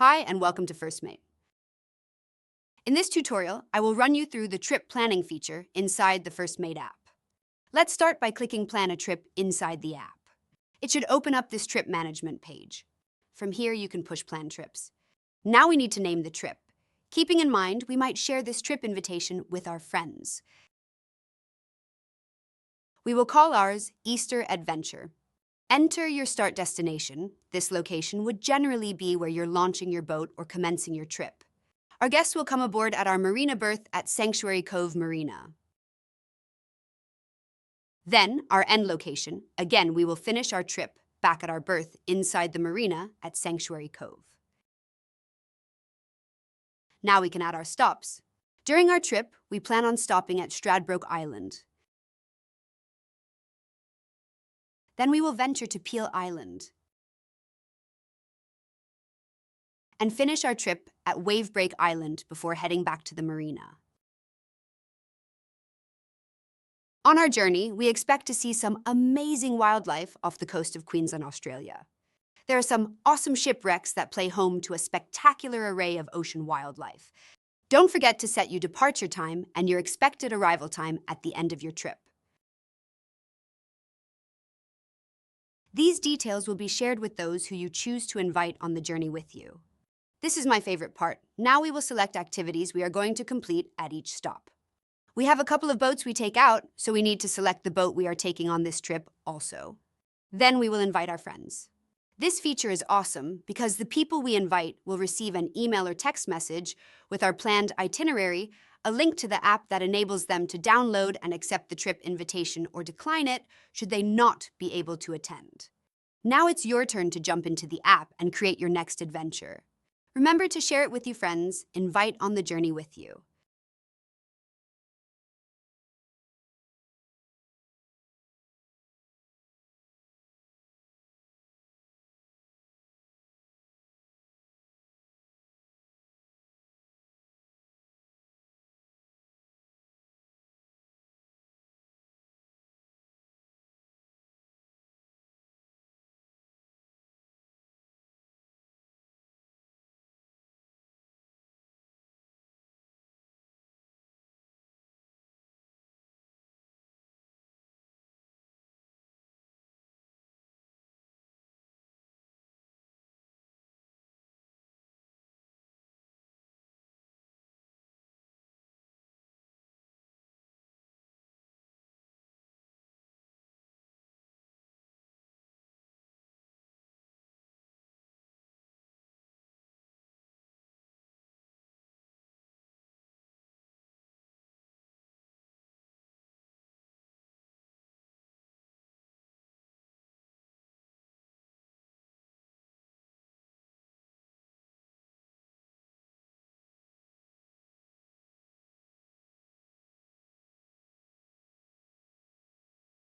Hi, and welcome to FirstMate. In this tutorial, I will run you through the trip planning feature inside the FirstMate app. Let's start by clicking Plan a Trip inside the app. It should open up this trip management page. From here, you can push Plan Trips. Now we need to name the trip, keeping in mind we might share this trip invitation with our friends. We will call ours Easter Adventure. Enter your start destination. This location would generally be where you're launching your boat or commencing your trip. Our guests will come aboard at our marina berth at Sanctuary Cove Marina. Then, our end location. Again, we will finish our trip back at our berth inside the marina at Sanctuary Cove. Now we can add our stops. During our trip, we plan on stopping at Stradbroke Island. Then we will venture to Peel Island and finish our trip at Wavebreak Island before heading back to the marina. On our journey, we expect to see some amazing wildlife off the coast of Queensland, Australia. There are some awesome shipwrecks that play home to a spectacular array of ocean wildlife. Don't forget to set your departure time and your expected arrival time at the end of your trip. These details will be shared with those who you choose to invite on the journey with you. This is my favorite part. Now we will select activities we are going to complete at each stop. We have a couple of boats we take out, so we need to select the boat we are taking on this trip also. Then we will invite our friends. This feature is awesome because the people we invite will receive an email or text message with our planned itinerary, a link to the app that enables them to download and accept the trip invitation or decline it should they not be able to attend. Now it's your turn to jump into the app and create your next adventure. Remember to share it with your friends, invite on the journey with you.